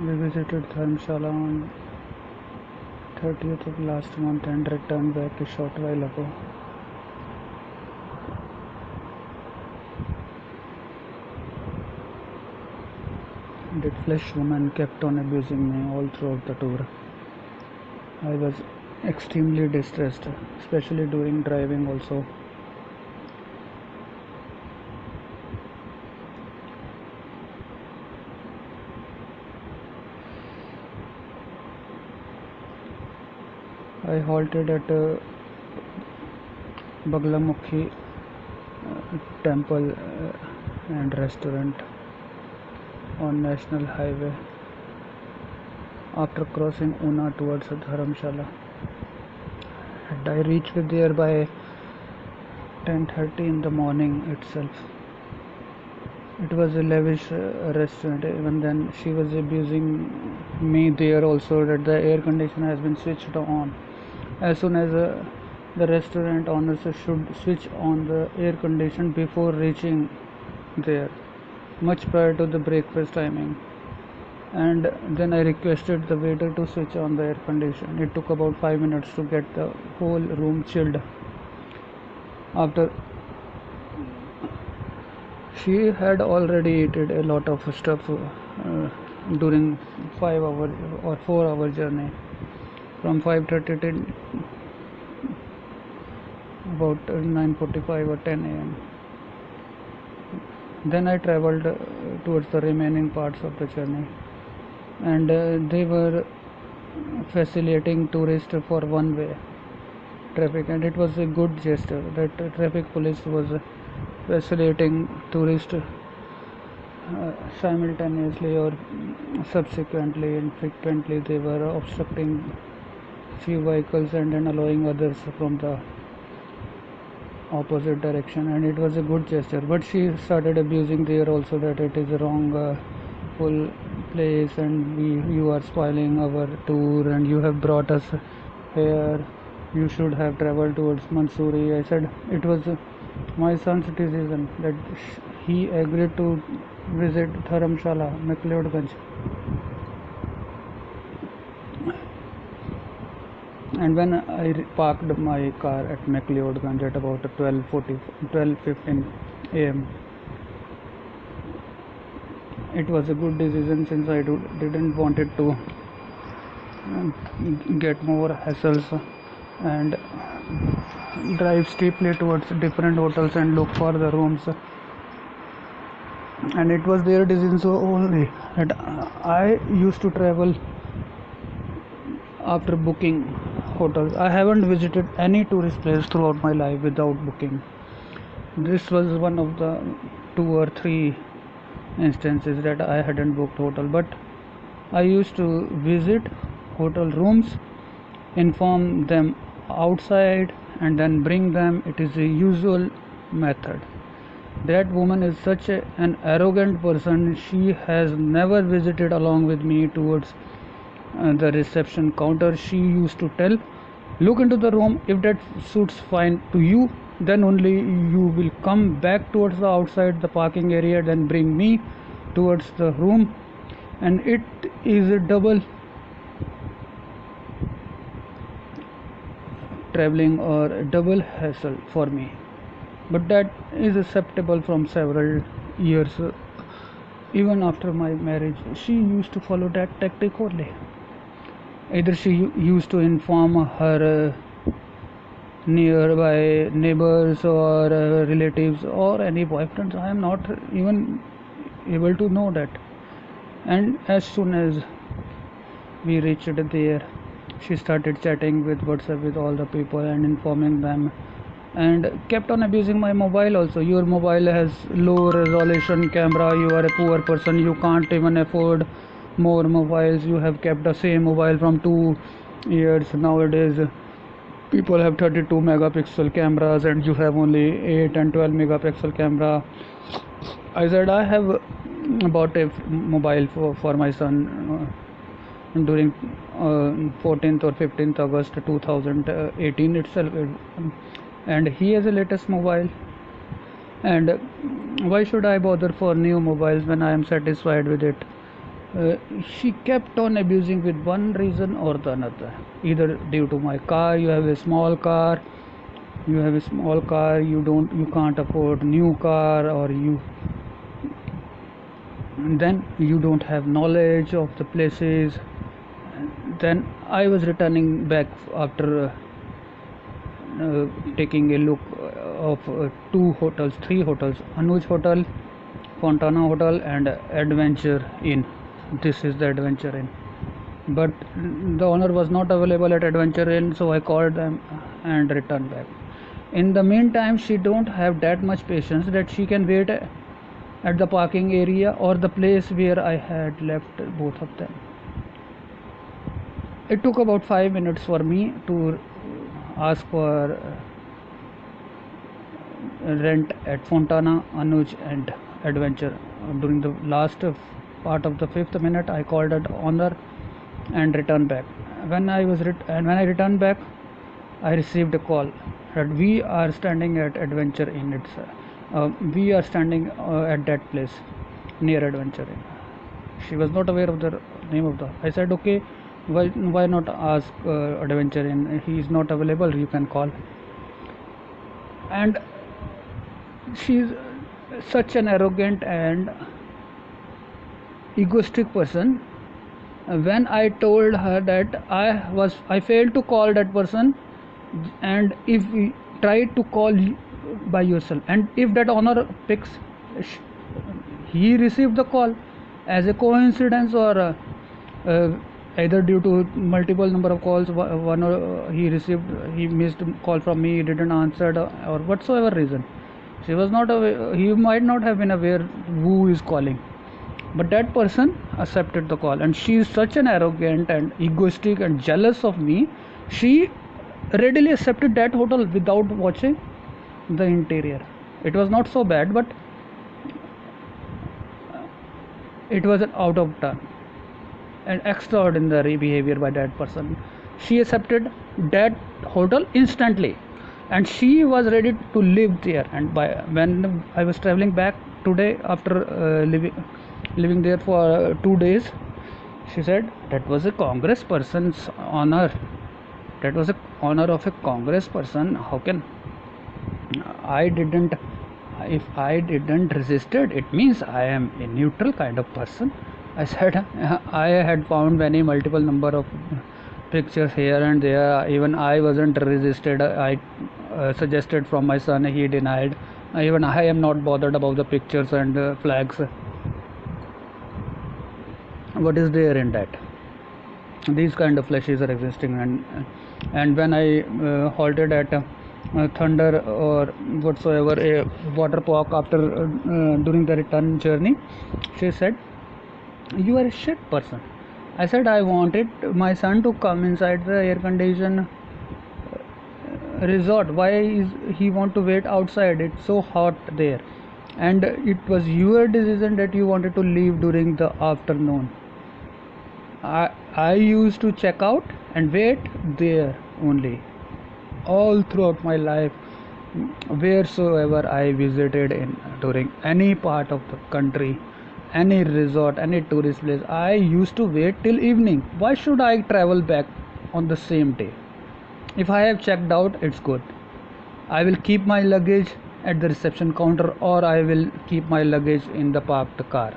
We visited Dharamshala on 30th of last month and returned back a short while ago. That flesh woman kept on abusing me all throughout the tour. I was extremely distressed, especially during driving also. I halted at a Baglamukhi temple and restaurant on National Highway after crossing Una towards Dharamshala, and I reached there by 10:30 in the morning itself. It was a lavish restaurant. Even then, she was abusing me there also, that the air conditioner has been switched on. As soon as the restaurant owners should switch on the air condition before reaching there, much prior to the breakfast timing. And then I requested the waiter to switch on the air condition. It took about 5 minutes to get the whole room chilled. After she had already eaten a lot of stuff during 5 hour or 4 hour journey from 5:30 to about 9:45 or 10 a.m. Then I traveled towards the remaining parts of the journey, and they were facilitating tourists for one-way traffic, and it was a good gesture that traffic police was facilitating tourists simultaneously or subsequently, and frequently they were obstructing few vehicles and then allowing others from the opposite direction, and it was a good gesture. But she started abusing there also, that it is a wrong full place and you are spoiling our tour and you have brought us here, you should have traveled towards Mansoori. I said it was my son's decision that he agreed to visit Dharamshala McLeodganj, and when I parked my car at McLeodganj at about 12:15 a.m., it was a good decision, since I didn't wanted to get more hassles and drive steeply towards different hotels and look for the rooms. And it was their decision so only that I used to travel after booking hotels. I haven't visited any tourist place throughout my life without booking. This was one of the 2 or 3 instances that I hadn't booked hotel, but I used to visit hotel rooms, inform them outside, and then bring them. It is a usual method. That woman is such an arrogant person. She has never visited along with me towards the reception counter. She used to tell, look into the room, if that suits fine to you, then only you will come back towards the outside the parking area, then bring me towards the room. And it is a double traveling or a double hassle for me, but that is acceptable from several years. Even after my marriage, she used to follow that tactic only. Either she used to inform her nearby neighbors or relatives or any boyfriends. I am not even able to know that. And as soon as we reached there, she started chatting with WhatsApp with all the people and informing them, and kept on abusing my mobile also. Your mobile has low resolution camera, you are a poor person, you can't even afford more mobiles, you have kept the same mobile from 2 years. Nowadays people have 32 megapixel cameras and you have only 8 and 12 megapixel camera. I said I have bought a mobile for my son during 14th or 15th August 2018 itself, and he has a latest mobile, and why should I bother for new mobiles when I am satisfied with it? uh, she kept on abusing with one reason or the another, either due to my car. You have a small car, you can't afford new car, or then you don't have knowledge of the places. Then I was returning back after taking a look of three hotels: Anuj Hotel, Fontana Hotel, and Adventure Inn. This is the Adventure Inn. But the owner was not available at Adventure Inn, so I called them and returned back. In the meantime, she don't have that much patience that she can wait at the parking area or the place where I had left both of them. It took about 5 minutes for me to ask for rent at Fontana, Anuj, and Adventure. During the last part of the 5th minute, I called at owner and returned back. When I returned back, I received a call that we are standing at Adventure Inn. We are standing at that place near Adventure Inn. She was not aware of the name of the. I said, okay, why not ask Adventure Inn? He is not available. You can call. And she's such an arrogant and egoistic person. When I told her that I failed to call that person, and if we tried to call by yourself, and if that owner picks, he received the call as a coincidence, or either due to multiple number of calls, he missed a call from me, he didn't answer, or whatsoever reason. She was not aware. He might not have been aware who is calling, but that person accepted the call. And she is such an arrogant and egoistic and jealous of me. She readily accepted that hotel without watching the interior. It was not so bad, but it was out of turn and extraordinary behavior by that person. She accepted that hotel instantly, and she was ready to live there. And when I was traveling back today after living there for 2 days, she said that was a Congress person's honor. That was a honor of a Congress person. How can I didn't? If I didn't resisted, it means I am a neutral kind of person. I said I had found multiple number of pictures here and there. Even I wasn't resisted. I suggested from my son. He denied. Even I am not bothered about the pictures and flags. What is there in that? These kind of flashes are existing, and when I halted at Thunder or whatsoever a water park after during the return journey, she said, "You are a shit person." I said I wanted my son to come inside the air conditioned resort. Why is he want to wait outside? It's so hot there, and it was your decision that you wanted to leave during the afternoon. I used to check out and wait there only all throughout my life. Wheresoever I visited during any part of the country, any resort, any tourist place, I used to wait till evening. Why should I travel back on the same day? If I have checked out, it's good. I will keep my luggage at the reception counter, or I will keep my luggage in the parked car,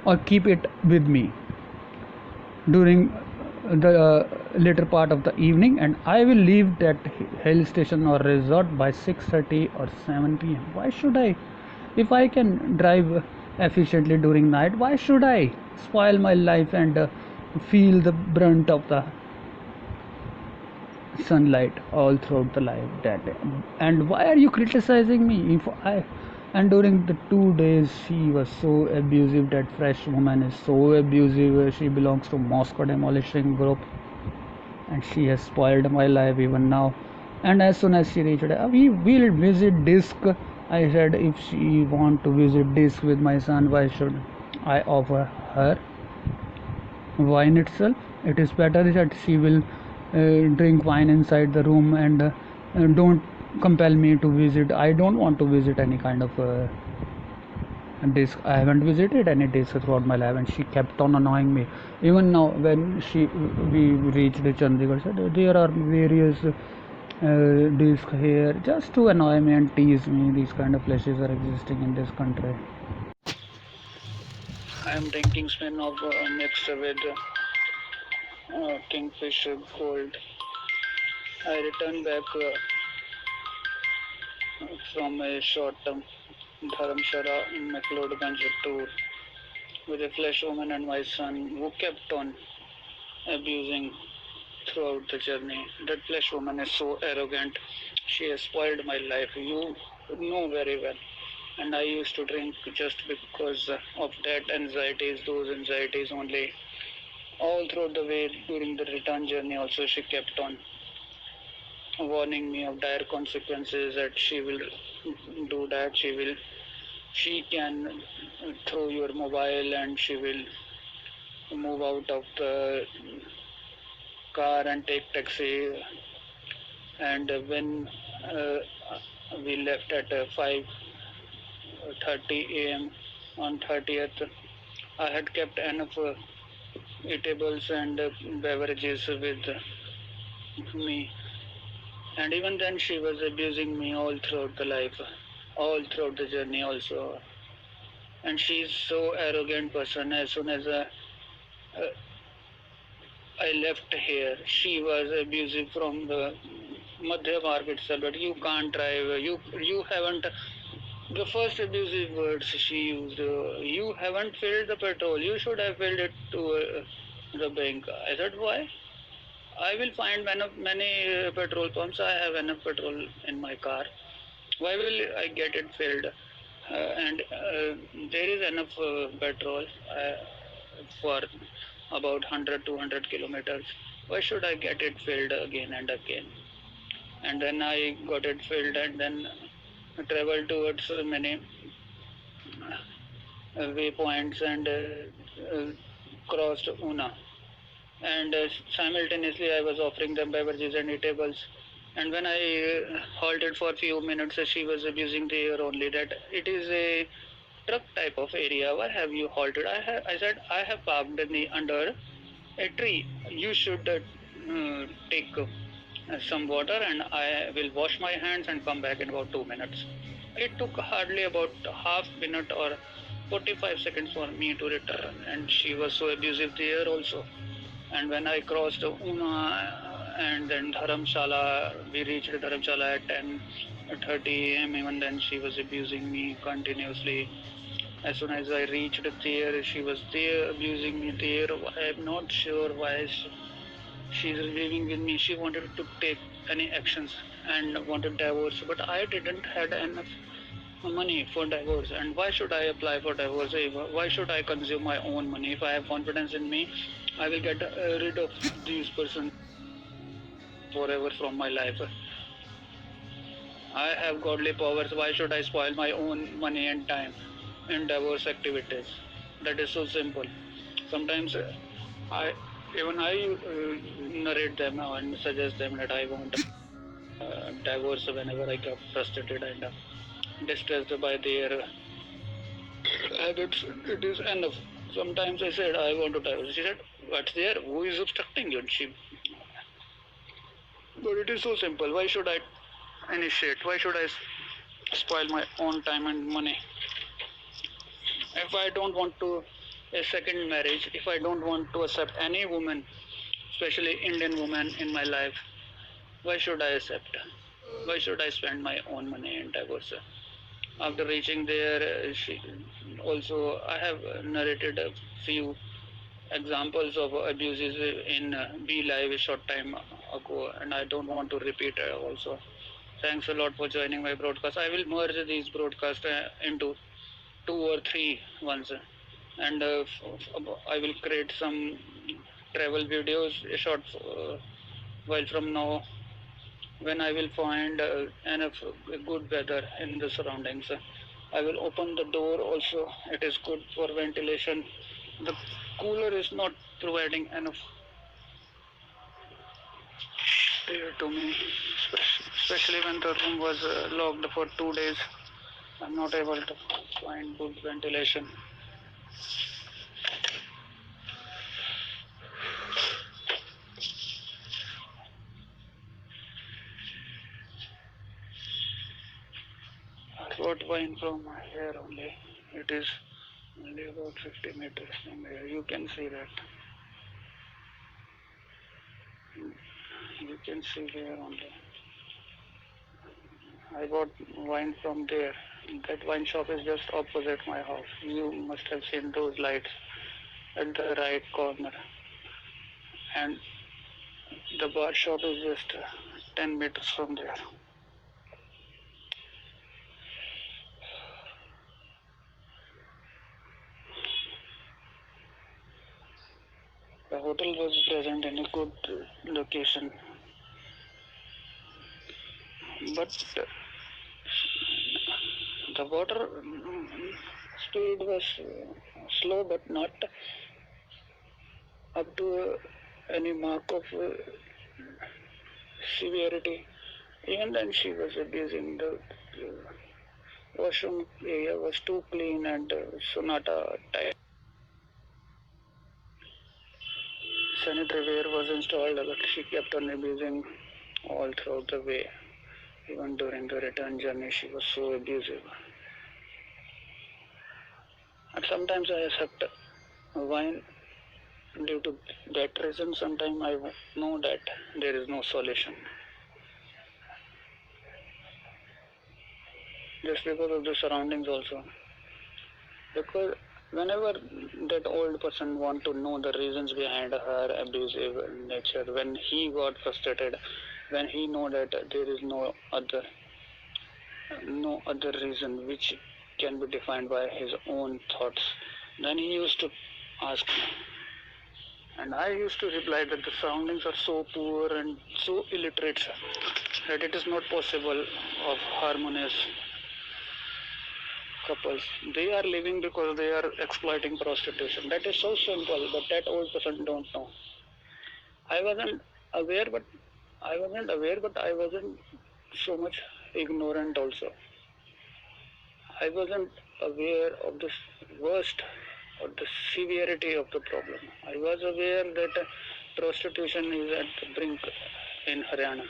or keep it with me during the later part of the evening, and I will leave that hill station or resort by 6:30 or 7 p.m. Why should I? If I can drive efficiently during night, why should I spoil my life and feel the brunt of the sunlight all throughout the life that day? And why are you criticizing me? And during the 2 days, she was so abusive. That fresh woman is so abusive. She belongs to Moscow demolishing group, and she has spoiled my life even now. And as soon as she reached, we will visit Disc. I said, if she want to visit Disc with my son, why should I offer her wine itself? It is better that she will drink wine inside the room, and don't compel me to visit. I don't want to visit any kind of disc. I haven't visited any disc throughout my life, and she kept on annoying me. Even now, when we reached Chandigarh, said there are various discs here just to annoy me and tease me. These kind of places are existing in this country. I am drinking spin of mixed with Kingfisher Gold. I returned back from a short-term Dharamshala McLeodganj tour with a flesh woman and my son who kept on abusing throughout the journey. That flesh woman is so arrogant. She has spoiled my life. You know very well. And I used to drink just because of that anxieties, those anxieties only. All throughout the way during the return journey also she kept on warning me of dire consequences, that she will do that, she can throw your mobile and she will move out of the car and take taxi. And when uh, we left at 5:30 a.m. on 30th, I had kept enough eatables and beverages with me. And even then, she was abusing me all throughout the life, all throughout the journey also. And she's so arrogant person. As soon as uh, I left here, she was abusive from the Madhya Market itself. But you can't drive. You haven't. The first abusive words she used. You haven't filled the petrol. You should have filled it to the bank. I said, why? I will find many petrol pumps. I have enough petrol in my car. Why will I get it filled? And there is enough petrol for about 100 200 kilometers. Why should I get it filled again and again? And then I got it filled and then traveled towards many waypoints and crossed Una. And simultaneously I was offering them beverages and eatables. And when I halted for a few minutes, she was abusing the air only, that it is a truck type of area. Why have you halted? I said, I have parked in the, under a tree. You should take some water and I will wash my hands and come back in about 2 minutes. It took hardly about half minute or 45 seconds for me to return, and she was so abusive there also. And when I crossed Una and then Dharamshala, we reached Dharamshala at 10:30 a.m. Even then, she was abusing me continuously. As soon as I reached there, she was there abusing me there. I'm not sure why she's living with me. She wanted to take any actions and wanted divorce, but I didn't had enough money for divorce. And why should I apply for divorce? Why should I consume my own money? If I have confidence in me, I will get rid of these person forever from my life. I have godly powers. Why should I spoil my own money and time in divorce activities? That is so simple. Sometimes I narrate them and suggest them that I want divorce whenever I get frustrated and distressed by their habits. It is enough. Sometimes I said I want to divorce. She said, "What's there? Who is obstructing you?" And but it is so simple. Why should I initiate? Why should I spoil my own time and money? If I don't want to a second marriage, if I don't want to accept any woman, especially Indian woman in my life, why should I accept? Why should I spend my own money in divorce? After reaching there, she also I have narrated a few examples of abuses in Be Live a short time ago, and I don't want to repeat also. Thanks a lot for joining my broadcast. I will merge these broadcasts into two or three ones, and I will create some travel videos a short while from now, when I will find enough good weather in the surroundings. I will open the door also. It is good for ventilation. The cooler is not providing enough air to me, especially when the room was locked for 2 days. I'm not able to find good ventilation. I got wine from here only. It is only about 50 meters from here. You can see that. You can see there only. I got wine from there. That wine shop is just opposite my house. You must have seen those lights at the right corner. And the bar shop is just 10 meters from there. The hotel was present in a good location. But the water speed was slow, but not up to any mark of severity. Even then, she was abusing the washroom area was too clean and Sonata type sanitary ware was installed, but she kept on abusing all throughout the way. Even during the return journey, she was so abusive. And sometimes I accept wine due to that reason. Sometimes I know that there is no solution. Just because of the surroundings also. Because whenever that old person want to know the reasons behind her abusive nature, when he got frustrated, when he know that there is no other reason which can be defined by his own thoughts, then he used to ask me. And I used to reply that the surroundings are so poor and so illiterate that it is not possible of harmonious couples. They are living because they are exploiting prostitution. That is so simple, but that old person don't know. I wasn't aware, but I wasn't so much ignorant also. I wasn't aware of the worst or the severity of the problem. I was aware that prostitution is at the brink in Haryana.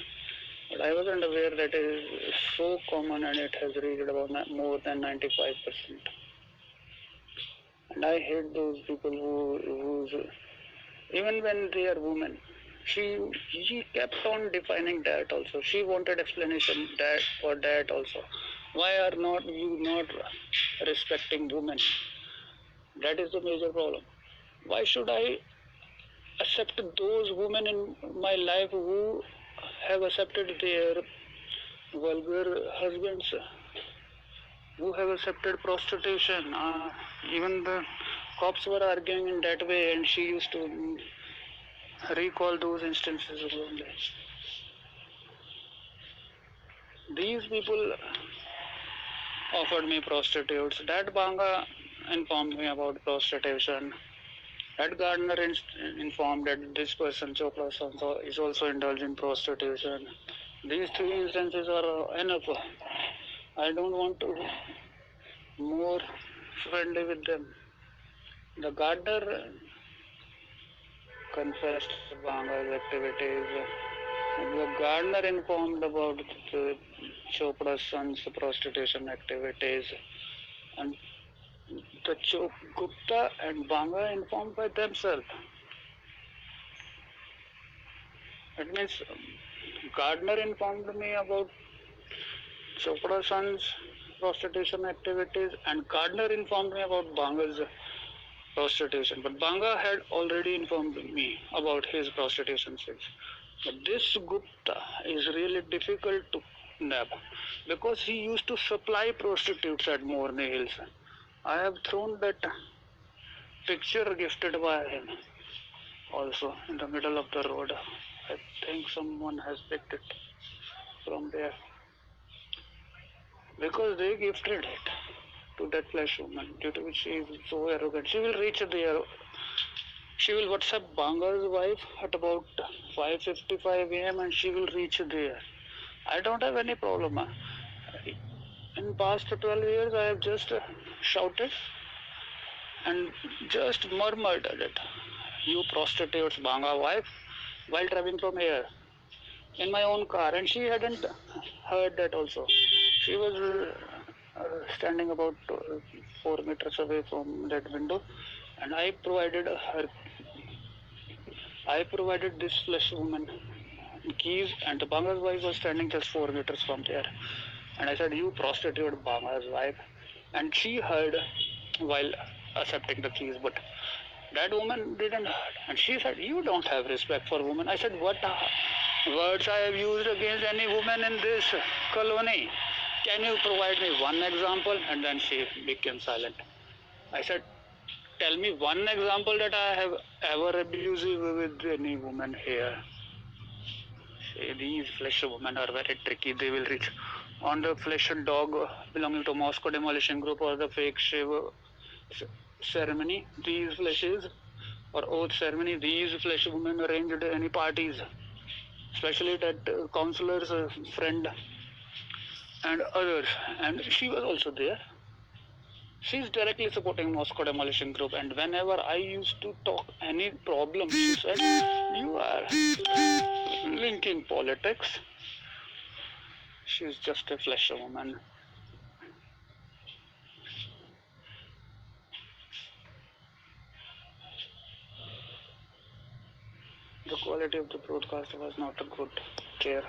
But I wasn't aware that it is so common and it has reached about more than 95%. And I hate those people who even when they are women, she kept on defining that also. She wanted explanation that for that also. Why are not you not respecting women? That is the major problem. Why should I accept those women in my life who have accepted their vulgar husbands, who have accepted prostitution? Even the cops were arguing in that way, and she used to recall those instances only. These people offered me prostitutes. That Banga informed me about prostitution. That gardener informed that this person, Chopra Sanso, is also indulging prostitution. These three instances are enough. I don't want to more friendly with them. The gardener confessed Banga's activities. The gardener informed about the Chopra's son's prostitution activities. And the Gupta and Banga informed by themselves. It means gardener informed me about Chopra's son's prostitution activities and gardener informed me about Banga's prostitution. But Banga had already informed me about his prostitution sins. But this Gupta is really difficult to nab because he used to supply prostitutes at Morni Hills. I have thrown that picture gifted by him also in the middle of the road. I think someone has picked it from there because they gifted it to that flesh woman, due to which she is so arrogant. She will reach there. She will WhatsApp Banga's wife at about 5:55 a.m. and she will reach there. I don't have any problem. In past 12 years, I have just shouted and just murmured at it. You prostitutes, Banga wife, while traveling from here in my own car, and she hadn't heard that also. She was standing about 4 meters away from that window, and I provided this flesh woman keys, and the Banga's wife was standing just 4 meters from there. And I said, "You prostitute Banga's wife." And she heard while accepting the keys, but that woman didn't heard. And she said, "You don't have respect for women." I said, "What words I have used against any woman in this colony? Can you provide me one example?" And then she became silent. I said, "Tell me one example that I have ever abusive with any woman here." These flesh women are very tricky. They will reach on the flesh dog belonging to Moscow demolition group or the fake shave ceremony. These flashes or oath ceremony. These flesh women arranged any parties, especially that counselor's friend and others. And she was also there. She's directly supporting Moscow demolition group, and whenever I used to talk any problem, she said, "You are linking politics." She's just a flesh woman. The quality of the broadcast was not a good care.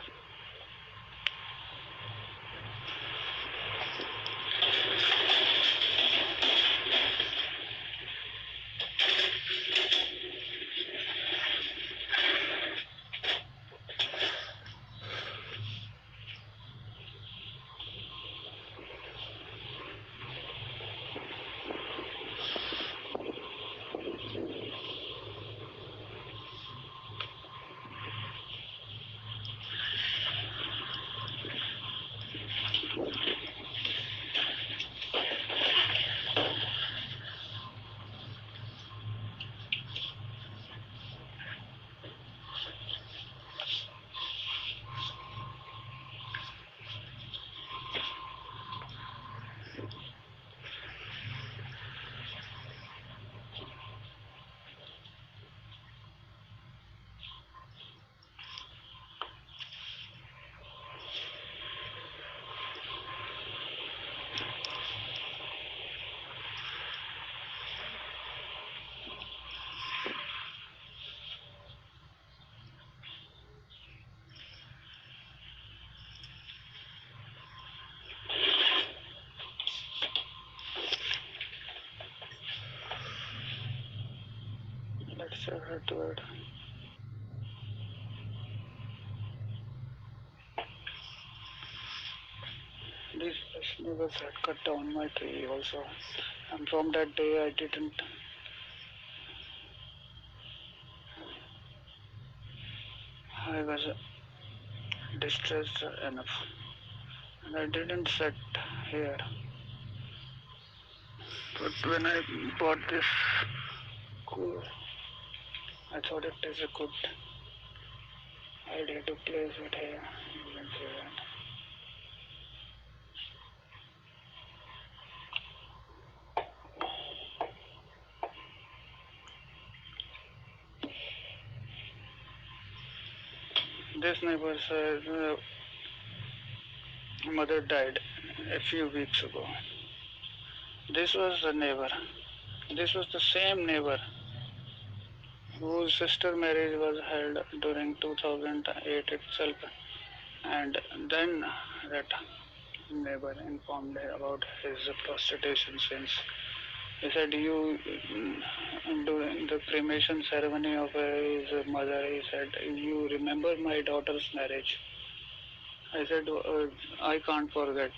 Let's say that word. These neighbors had cut down my tree also, and from that day I didn't. I was distressed enough, and I didn't sit here. But when I bought this cool, I thought it is a good idea to place it here. You can see that. This neighbor's mother died a few weeks ago. This was the neighbor. This was the same neighbor whose sister marriage was held during 2008 itself, and then that neighbor informed her about his prostitution sins. He said, "You, during the cremation ceremony of his mother, he said, you remember my daughter's marriage?" I said, "I can't forget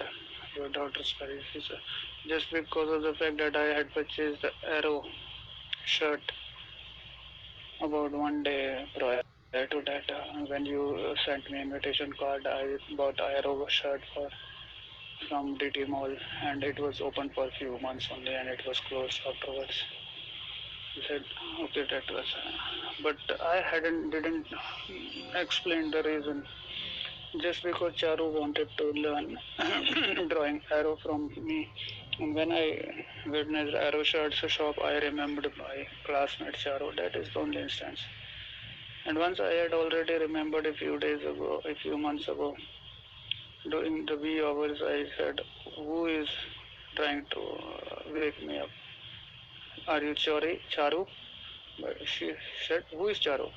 your daughter's marriage." He said, "Just because of the fact that I had purchased the Arrow shirt about one day prior to that, when you sent me invitation card, I bought Arrow shirt from DT Mall, and it was open for a few months only, and it was closed afterwards." He said, "Okay, but I didn't explain the reason." just because Charu wanted to learn drawing arrow from me. And when I witnessed arrow shirts shop, I remembered my classmate Charu. That is the only instance. And once I had already remembered a few days ago, a few months ago, during the wee hours, I said, "Who is trying to wake me up? Are you Charu?" But she said, "Who is Charu?"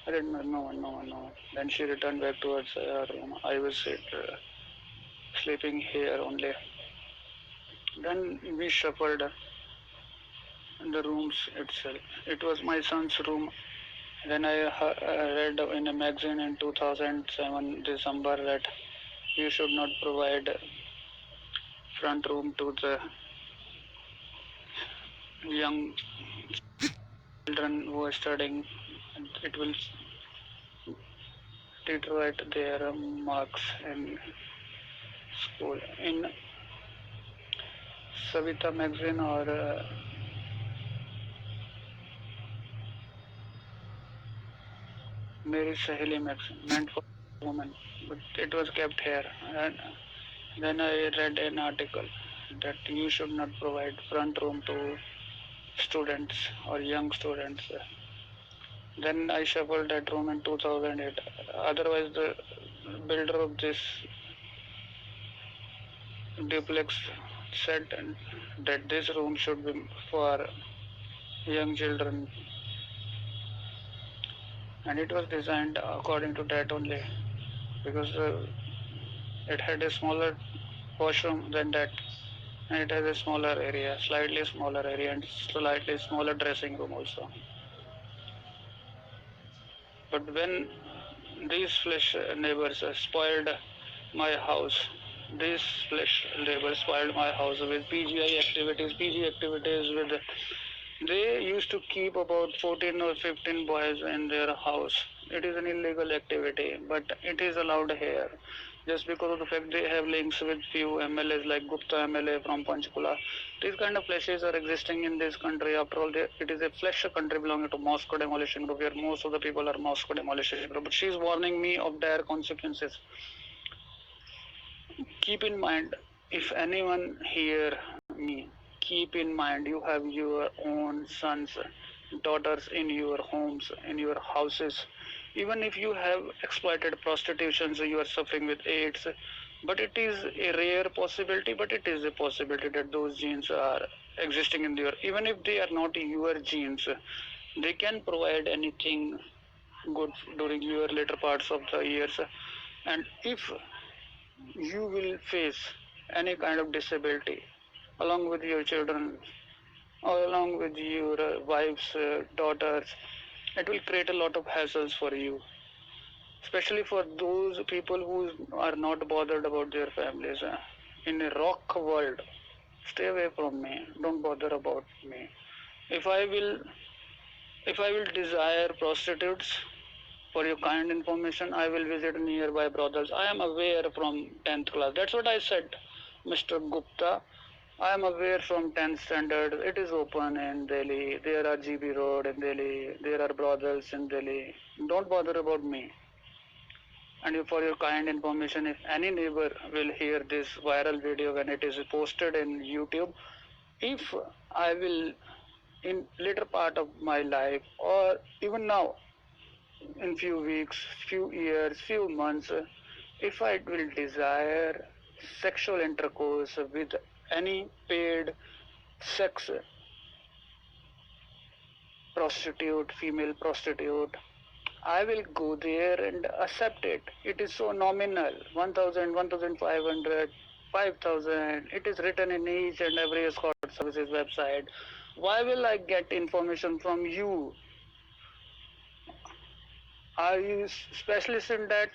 I didn't know, no one, no one, no one. Then she returned back towards her room. I was sleeping here only. Then we shuffled in the rooms itself. It was my son's room. Then I read in a magazine in 2007 December that you should not provide front room to the young children who are studying. It will deteriorate their marks in school. In Savita magazine or Mary Saheli magazine meant for women, but it was kept here. And then I read an article that you should not provide front room to students or young students. Then I shuffled that room in 2008. Otherwise, the builder of this duplex said that this room should be for young children, and it was designed according to that only because it had a smaller washroom than that, and it has a smaller area, slightly smaller area, and slightly smaller dressing room also. But when these flesh neighbors spoiled my house, these flesh neighbors spoiled my house with PGI activities, PG activities with. They used to keep about 14 or 15 boys in their house. It is an illegal activity, but it is allowed here. Just because of the fact they have links with few MLAs like Gupta MLA from Panchkula. These kind of places are existing in this country. After all, it is a flesh country belonging to Moscow demolition group where most of the people are Moscow demolition group. But she is warning me of dire consequences. Keep in mind, if anyone hear me, keep in mind you have your own sons, daughters in your homes, in your houses. Even if you have exploited prostitution, so you are suffering with AIDS, but it is a rare possibility, but it is a possibility that those genes are existing in your, even if they are not your genes, they can provide anything good during your later parts of the years. And if you will face any kind of disability along with your children or along with your wife's daughters, it will create a lot of hassles for you, especially for those people who are not bothered about their families. In a rock world, stay away from me, don't bother about me. If i will if i will desire prostitutes, for your kind information, I will visit nearby brothels. I am aware from 10th class. That's what I said, Mr. Gupta. I am aware from 10th standard. It is open in Delhi. There are GB Road in Delhi. There are brothels in Delhi. Don't bother about me. And for your kind information, if any neighbor will hear this viral video when it is posted in YouTube, if I will, in later part of my life or even now, in few weeks, few years, few months, if I will desire sexual intercourse with any paid sex prostitute, female prostitute, I will go there and accept it. It is so nominal, 1,000, 1,500, 5,000. It is written in each and every escort services website. Why will I get information from you? Are you specialist in that?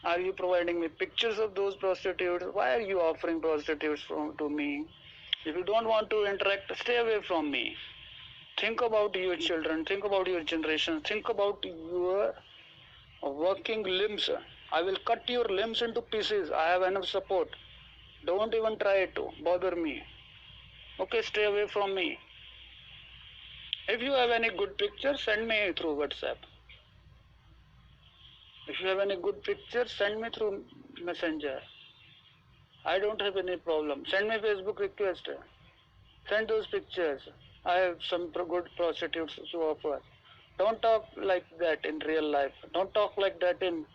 Are you providing me pictures of those prostitutes? Why are you offering prostitutes to me? If you don't want to interact, stay away from me. Think about your children, think about your generation, think about your working limbs. I will cut your limbs into pieces. I have enough support. Don't even try to bother me. Okay, stay away from me. If you have any good pictures, send me through WhatsApp. If you have any good pictures, send me through Messenger. I don't have any problem. Send me Facebook request. Send those pictures. I have some good prostitutes to offer. Don't talk like that in real life. Don't talk like that in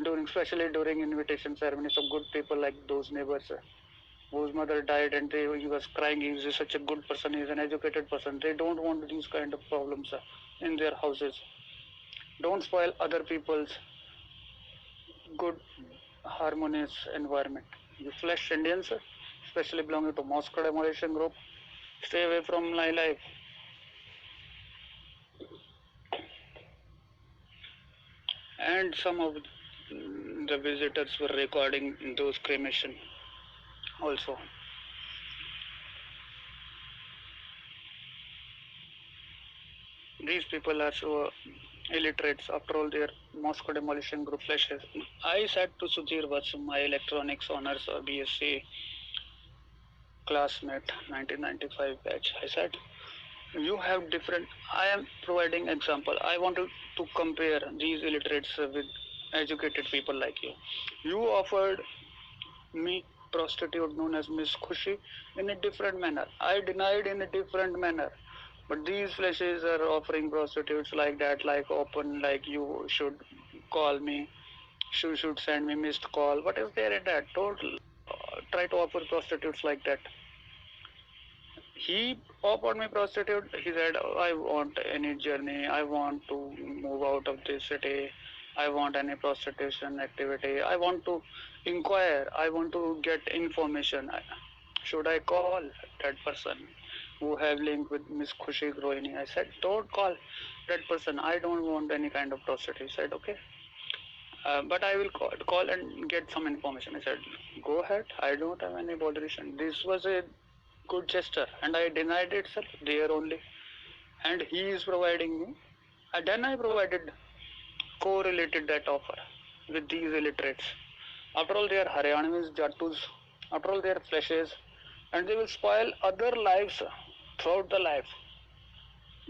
during, especially during invitation ceremonies of good people like those neighbors whose mother died and he was crying. He is such a good person. He is an educated person. They don't want these kind of problems in their houses. Don't spoil other people's good harmonious environment. You flesh Indians, especially belonging to mosque demolition group, stay away from my life. And some of the visitors were recording those cremation also. These people are so illiterates after all their mosque demolition group flashes. I said to Sudhir was my electronics honors or BSc classmate 1995 batch. I said you have different. I am providing example. I want to compare these illiterates with educated people like you. You offered me prostitute known as Miss Khushi in a different manner. I denied in a different manner. But these flashes are offering prostitutes like that, like open, like you should call me, you should send me missed call. What is there in that? Don't try to offer prostitutes like that. He offered me prostitute. He said, I want any journey. I want to move out of this city. I want any prostitution activity. I want to inquire. I want to get information. Should I call that person who have link with Miss Khushi Grohini? I said, don't call that person. I don't want any kind of prostitute. He said, okay. But I will call and get some information. I said, go ahead. I don't have any botheration. This was a good gesture, and I denied it, sir, there only. And he is providing me. And then I provided, correlated that offer with these illiterates. After all, they are Haryanvis, Jattus. After all, they are flashes, and they will spoil other lives throughout the life.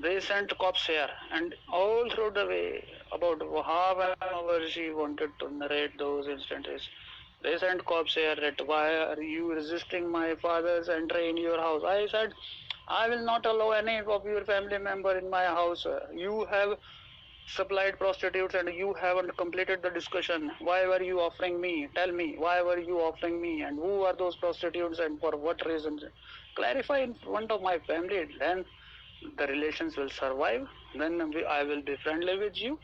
They sent cops here, and all through the way, about however she wanted to narrate those instances, they sent cops here that why are you resisting my father's entry in your house? I said, I will not allow any of your family member in my house. You have supplied prostitutes and you haven't completed the discussion. Why were you offering me? Tell me, why were you offering me? And who are those prostitutes and for what reasons? Clarify in front of my family, then the relations will survive. Then I will be friendly with you.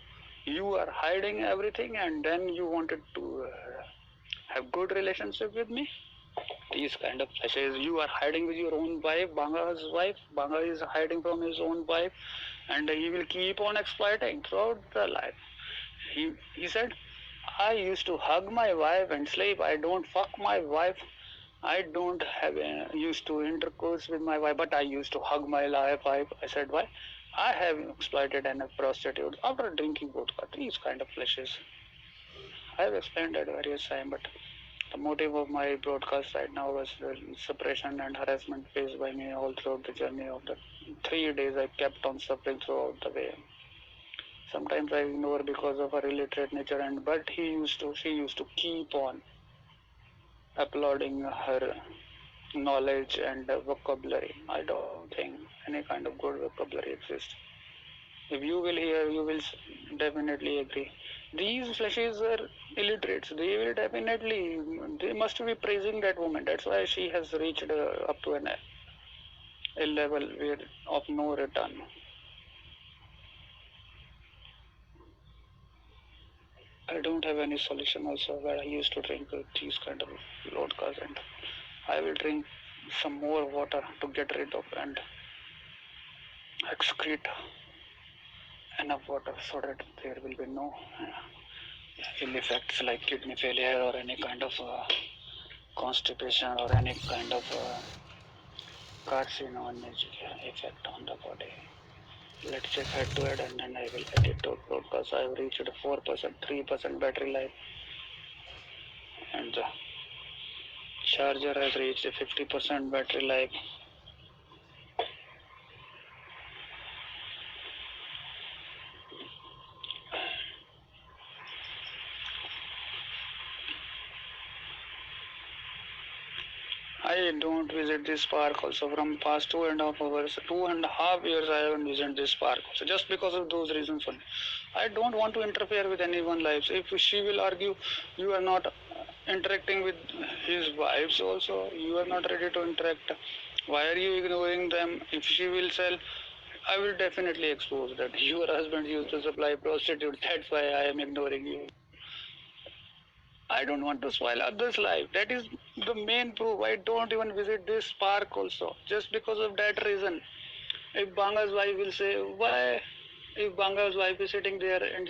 You are hiding everything and then you wanted to have good relationship with me. These kind of flashes. You are hiding with your own wife, Banga's wife. Banga is hiding from his own wife, and he will keep on exploiting throughout the life. He said, I used to hug my wife and sleep. I don't fuck my wife. I don't have used to intercourse with my wife, but I used to hug my wife. I said, why? I have exploited enough prostitutes after drinking vodka. These kind of flashes. I have explained at various times, but the motive of my broadcast right now was the suppression and harassment faced by me all throughout the journey of the 3 days. I kept on suffering throughout the way. Sometimes I ignore because of her illiterate nature, but she used to keep on applauding her knowledge and vocabulary. I don't think any kind of good vocabulary exists. If you will hear, you will definitely agree. These flashes are illiterates. They will definitely, they must be praising that woman. That's why she has reached up to a level where, of no return. I don't have any solution also where I used to drink these kind of vodkas, and I will drink some more water to get rid of and excrete enough water so that there will be no ill effects like kidney failure or any kind of constipation or any kind of carcinogenic effect on the body. Let's check head to head and then I will edit to broadcast. I have reached 4%, 3% battery life, and the charger has reached 50% battery life. I don't visit this park also from past 2.5 hours. 2.5 years I haven't visited this park. So just because of those reasons only. I don't want to interfere with anyone's lives. If she will argue you are not interacting with his wives also, you are not ready to interact. Why are you ignoring them? If she will sell, I will definitely expose that your husband used to supply prostitutes. That's why I am ignoring you. I don't want to spoil others' life. That is the main proof. I don't even visit this park also. Just because of that reason. If Banga's wife will say, why? If Banga's wife is sitting there and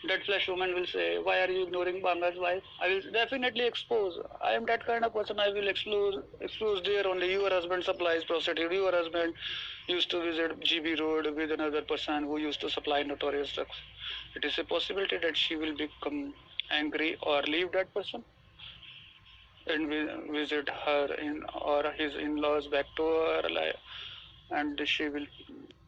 that flesh woman will say, why are you ignoring Banga's wife? I will definitely expose. I am that kind of person. I will expose there only. Your husband supplies prostitute. Your husband used to visit GB Road with another person who used to supply notorious drugs. It is a possibility that she will become angry or leave that person and visit her in or his in-laws back to her life, and she will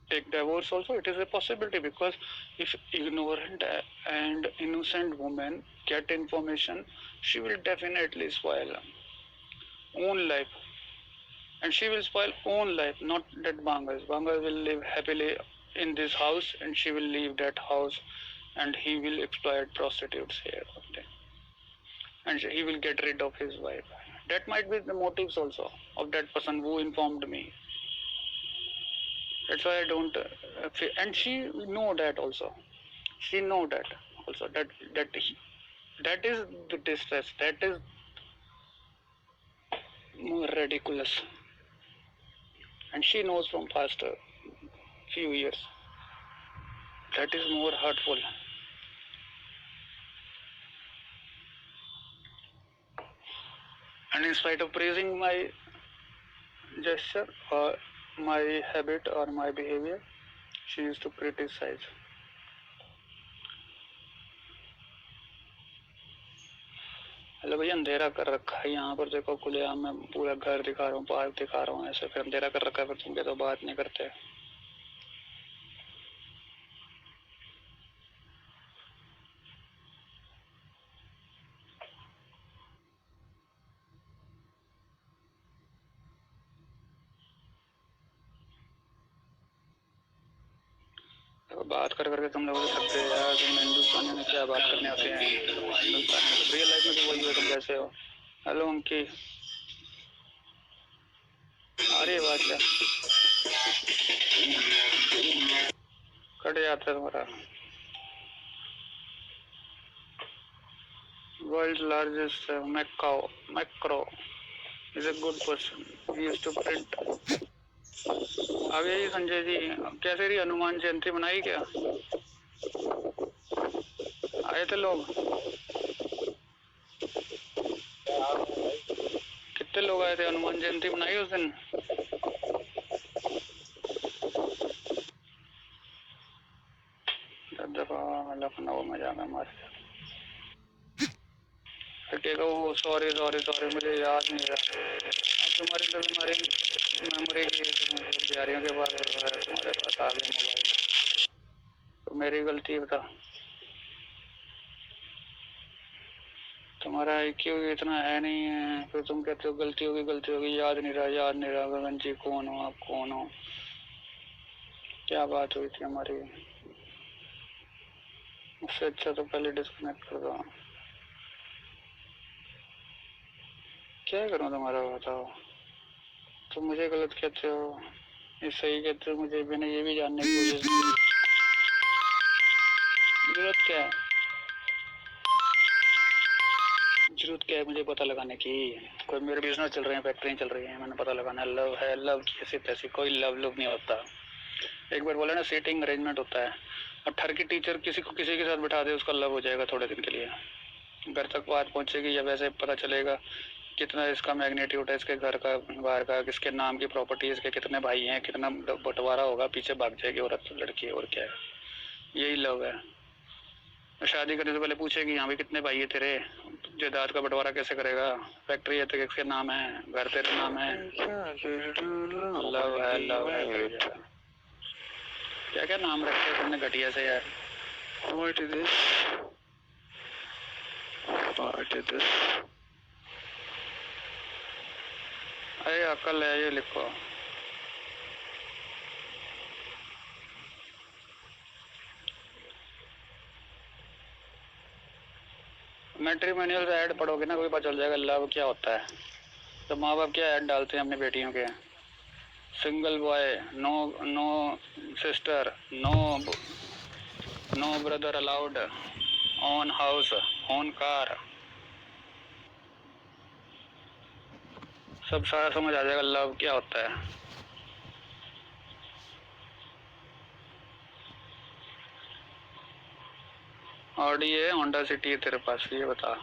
take divorce also. It is a possibility because if ignorant and innocent woman get information, she will definitely spoil own life, and she will spoil own life, not that Bangas will live happily in this house and she will leave that house and he will exploit prostitutes here only, and he will get rid of his wife. That might be the motives also of that person who informed me. That's why I don't. And she know that also. She know that also. That is the distress. That is more ridiculous. And she knows from past few years. That is more hurtful. And in spite of praising my gesture or my habit or my behavior, she used to criticize. Hello भैया, अंधेरा कर रखा है यहाँ पर, देखो खुलेआम मैं पूरा घर दिखा रहा हूँ, पार्क दिखा रहा हूँ, ऐसे फिर अंधेरा कर रखा है, फिर तुम क्या तो बात नहीं करते। बात कर करके तुम लोग थक गए यार, तुम हिंदुस्तानी में क्या बात करने आते हैं, हिंदुस्तानी में रियल लाइफ में तो वही हो, तुम कैसे हो। हेलो अंकी, आ रही है बात क्या? कट जाता है तुम्हारा। World largest macro is a good person. He used to print. अब यही संजय जी, कैसे रही हनुमान जयंती मनाई क्या? आए थे लोग? कितने लोग आए थे? हनुमान जयंती मनाई उस दिन? लखनऊ में जाना हमारे वो सॉरी सॉरी सॉरी मुझे याद नहीं रहा। अब तुम्हारी मेमोरी की बिहारियों के पास तुम्हारे पास आ गया मोबाइल, तो मेरी गलती बता। तुम्हारा IQ इतना है नहीं है, फिर तुम कहते हो गलती होगी, याद नहीं रहा गगन जी कौन हो आप, कौन हो, क्या बात हुई थी हमारी। उससे अच्छा तो पहले डिस्कनेक्ट कर दो। क्या करूं तुम्हारा, बताओ। तुम मुझे गलत कहते हो, ये सही कहते हो, मुझे मैंने ये भी जानने की कोशिश की। जरूरत क्या है, जरूरत क्या है मुझे पता लगाने की? कोई मेरे बिजनेस चल रहे हैं, फैक्ट्री चल रही है, मैंने पता लगाना है। लव है, लव कैसे तैसे, कोई लव नहीं होता। एक बार बोला ना, सीटिंग अरेंजमेंट होता है। अब ठर की टीचर किसी के साथ बिठा दे, उसका लव हो जाएगा थोड़े दिन के लिए, घर तक बात पहुंचेगी या वैसे पता चलेगा कितना इसका मैग्नीट्यूड है, इसके घर का बाहर का, किसके नाम की प्रॉपर्टी है, इसके कितने भाई हैं, कितना बंटवारा होगा, पीछे भाग जाएगी औरत लड़की। और क्या है, यही लव है। शादी करने से पहले पूछेगी यहाँ भी कितने भाई है तेरे, जायदाद का बंटवारा कैसे करेगा, फैक्ट्री है तो किसके नाम है, घर तेरे नाम है। लव है, लव है। क्या क्या नाम रखे तुमने घटिया से यार। What is this? What is this? अरे अकल है, ये लिखो। मैट्रिमोनियल से ऐड पढ़ोगे ना, कोई पता चल जाएगा लव क्या होता है। तो माँ बाप क्या ऐड डालते हैं अपनी बेटियों के, single boy, no no sister, no brother allowed, own house, own car, सब सारा समझ आ जाएगा लव क्या होता है। ऑडी है, होंडा सिटी है तेरे पास, ये बता।